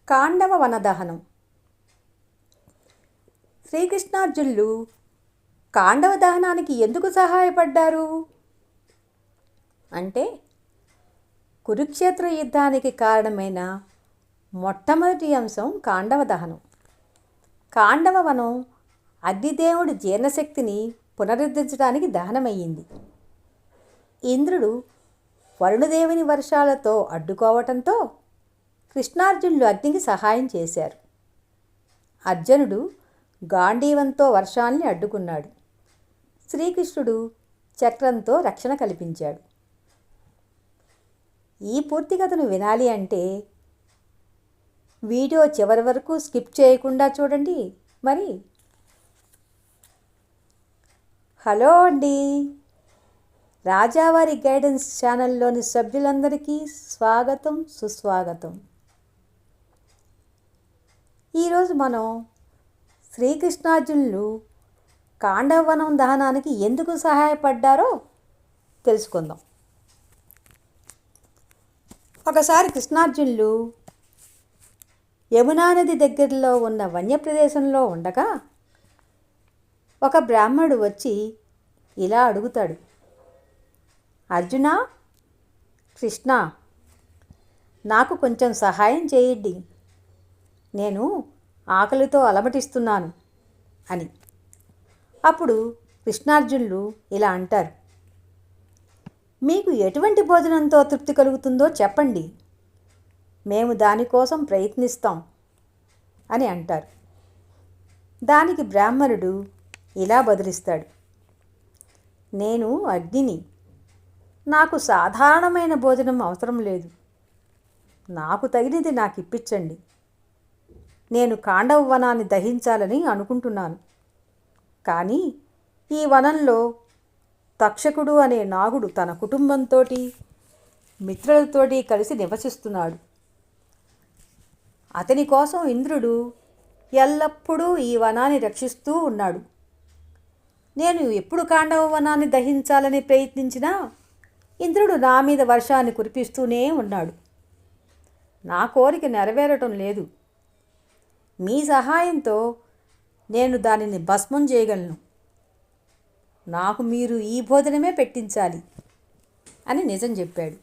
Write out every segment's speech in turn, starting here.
కాండవ వనదహనం. శ్రీకృష్ణార్జునులు కాండవ దహనానికి ఎందుకు సహాయపడ్డారు అంటే, కురుక్షేత్ర యుద్ధానికి కారణమైన మొట్టమొదటి అంశం కాండవ దహనం. కాండవ వనం అగ్నిదేవుడి జీర్ణశక్తిని పునరుద్ధరించడానికి దహనమయ్యింది. ఇంద్రుడు వరుణదేవుని వర్షాలతో అడ్డుకోవటంతో కృష్ణార్జునులు అగ్నికి సహాయం చేశారు. అర్జునుడు గాంధీవంతో వర్షాన్ని అడ్డుకున్నాడు. శ్రీకృష్ణుడు చక్రంతో రక్షణ కల్పించాడు. ఈ పూర్తి కథను వినాలి అంటే వీడియో చివరి వరకు స్కిప్ చేయకుండా చూడండి. మరి హలో అండి, రాజావారి గైడెన్స్ ఛానల్లోని సభ్యులందరికీ స్వాగతం, సుస్వాగతం. ఈరోజు మనం శ్రీకృష్ణార్జునులు కాండవవనం దహనానికి ఎందుకు సహాయపడ్డారో తెలుసుకుందాం. ఒకసారి కృష్ణార్జునులు యమునా నది దగ్గరలో ఉన్న వన్యప్రదేశంలో ఉండగా ఒక బ్రాహ్మణుడు వచ్చి ఇలా అడుగుతాడు, అర్జునా, కృష్ణ, నాకు కొంచెం సహాయం చేయండి, నేను ఆకలితో అలమటిస్తున్నాను అని. అప్పుడు కృష్ణార్జునులు ఇలా అంటారు, మీకు ఎటువంటి భోజనంతో తృప్తి కలుగుతుందో చెప్పండి, మేము దానికోసం ప్రయత్నిస్తాం అని అంటారు. దానికి బ్రాహ్మణుడు ఇలా బదులిస్తాడు, నేను అగ్నిని, నాకు సాధారణమైన భోజనం అవసరం లేదు, నాకు తగినది నాకు ఇప్పించండి, నేను కాండవ వనాన్ని దహించాలని అనుకుంటున్నాను, కానీ ఈ వనంలో తక్షకుడు అనే నాగుడు తన కుటుంబంతో మిత్రులతోటి కలిసి నివసిస్తున్నాడు. అతని కోసం ఇంద్రుడు ఎల్లప్పుడూ ఈ వనాన్ని రక్షిస్తూ ఉన్నాడు. నేను ఎప్పుడు కాండవ వనాన్ని దహించాలని ప్రయత్నించినా ఇంద్రుడు నా మీద వర్షాన్ని కురిపిస్తూనే ఉన్నాడు. నా కోరిక నెరవేరటం లేదు. మీ సహాయంతో నేను దానిని భస్మం చేయగలను. నాకు మీరు ఈ భోజనమే పెట్టించాలి అని నిజం చెప్పాడు.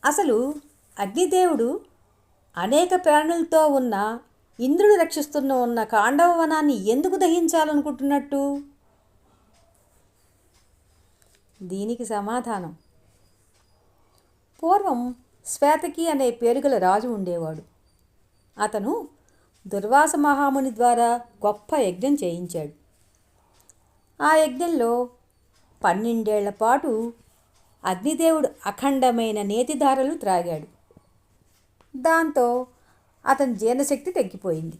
అసలు అగ్నిదేవుడు అనేక ప్రాణులతో ఉన్న ఇంద్రుడు రక్షిస్తున్న కాండవ వనాన్ని ఎందుకు దహించాలనుకుంటున్నట్టు? దీనికి సమాధానం, పూర్వం శ్వేతకి అనే పేరుగల రాజు ఉండేవాడు. అతను దుర్వాస మహాముని ద్వారా గొప్ప యజ్ఞం చేయించాడు. ఆ యజ్ఞంలో 12 ఏళ్ల పాటు అగ్నిదేవుడు అఖండమైన నేతిధారలు త్రాగాడు. దాంతో అతని జీర్ణశక్తి తగ్గిపోయింది.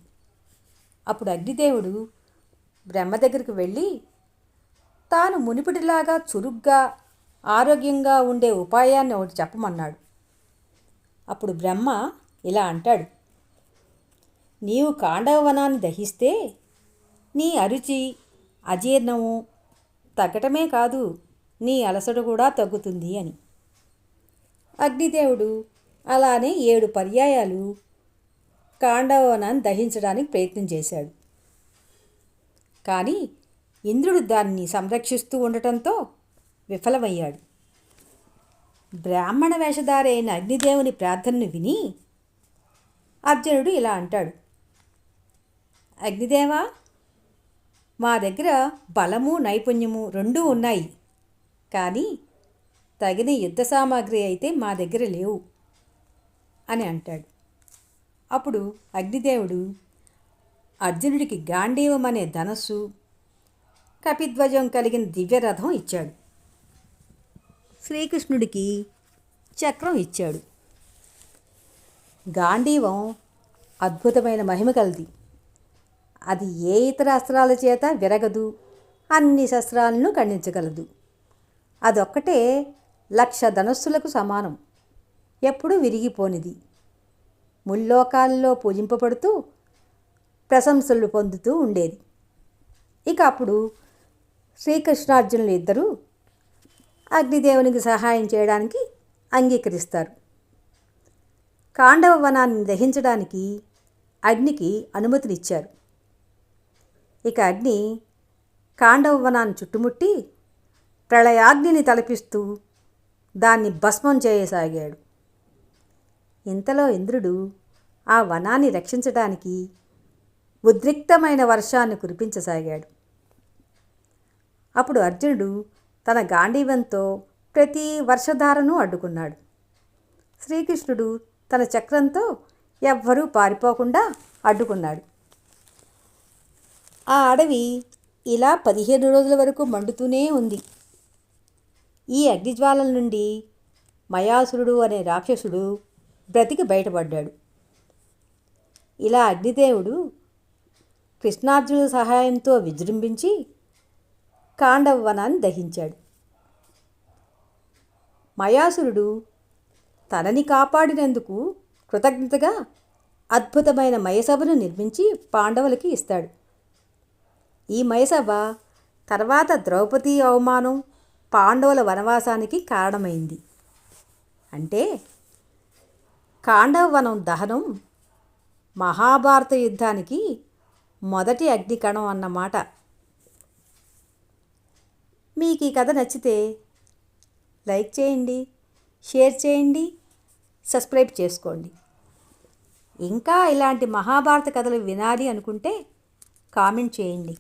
అప్పుడు అగ్నిదేవుడు బ్రహ్మ దగ్గరికి వెళ్ళి తాను మునిపటిలాగా చురుగ్గా ఆరోగ్యంగా ఉండే ఉపాయాన్ని ఒకటి చెప్పమన్నాడు. అప్పుడు బ్రహ్మ ఇలా అంటాడు, నీవు కాండవ వనాన్ని దహిస్తే నీ అరుచి, అజీర్ణము తగ్గటమే కాదు, నీ అలసట కూడా తగ్గుతుంది అని. అగ్నిదేవుడు అలానే 7 పర్యాయాలు కాండవ వనాన్ని దహించడానికి ప్రయత్నం చేశాడు. కానీ ఇంద్రుడు దాన్ని సంరక్షిస్తూ ఉండటంతో విఫలమయ్యాడు. బ్రాహ్మణ వేషధారి అయిన అగ్నిదేవుని ప్రార్థనను విని అర్జునుడు ఇలా అంటాడు, అగ్నిదేవా, మా దగ్గర బలము, నైపుణ్యము రెండూ ఉన్నాయి, కానీ తగిన యుద్ధ సామాగ్రి అయితే మా దగ్గర లేవు అని అంటాడు. అప్పుడు అగ్నిదేవుడు అర్జునుడికి గాంధీవం అనే ధనస్సు, కపిధ్వజం కలిగిన దివ్యరథం ఇచ్చాడు. శ్రీకృష్ణుడికి చక్రం ఇచ్చాడు. గాంధీవం అద్భుతమైన మహిమ కలది. అది ఏ ఇతర అస్త్రాల చేత విరగదు, అన్ని శస్త్రాలను ఖండించగలదు. అదొక్కటే 1,00,000 ధనస్సులకు సమానం, ఎప్పుడూ విరిగిపోనిది. ముల్లోకాల్లో పూజింపబడుతూ ప్రశంసలు పొందుతూ ఉండేది. ఇక అప్పుడు శ్రీకృష్ణార్జునులు ఇద్దరూ అగ్నిదేవునికి సహాయం చేయడానికి అంగీకరిస్తారు. కాండవ వనాన్ని దహించడానికి అగ్నికి అనుమతినిచ్చారు. ఇక అగ్ని కాండవ వనాన్ని చుట్టుముట్టి ప్రళయాగ్నిని తలపిస్తూ దాన్ని భస్మం చేయసాగాడు. ఇంతలో ఇంద్రుడు ఆ వనాన్ని రక్షించడానికి ఉద్రిక్తమైన వర్షాన్ని కురిపించసాగాడు. అప్పుడు అర్జునుడు తన గాంధీవంతో ప్రతి వర్షధారను అడ్డుకున్నాడు. శ్రీకృష్ణుడు తన చక్రంతో ఎవ్వరూ పారిపోకుండా అడ్డుకున్నాడు. ఆ అడవి ఇలా 15 రోజుల వరకు మండుతూనే ఉంది. ఈ అగ్నిజ్వాలల నుండి మయాసురుడు అనే రాక్షసుడు బ్రతికి బయటపడ్డాడు. ఇలా అగ్నిదేవుడు కృష్ణార్జునుల సహాయంతో విజృంభించి కాండవ వనాన్ని దహించాడు. మయాసురుడు తనని కాపాడినందుకు కృతజ్ఞతగా అద్భుతమైన మయసభను నిర్మించి పాండవులకి ఇస్తాడు. ఈ మయసభ తర్వాత ద్రౌపది అవమానం, పాండవుల వనవాసానికి కారణమైంది. అంటే కాండవ వనం దహనం మహాభారత యుద్ధానికి మొదటి అగ్నికణం అన్నమాట. మీకు ఈ కథ నచ్చితే లైక్ చేయండి, షేర్ చేయండి, సబ్స్క్రైబ్ చేసుకోండి. ఇంకా ఇలాంటి మహాభారత కథలు వినాలి అనుకుంటే కామెంట్ చేయండి.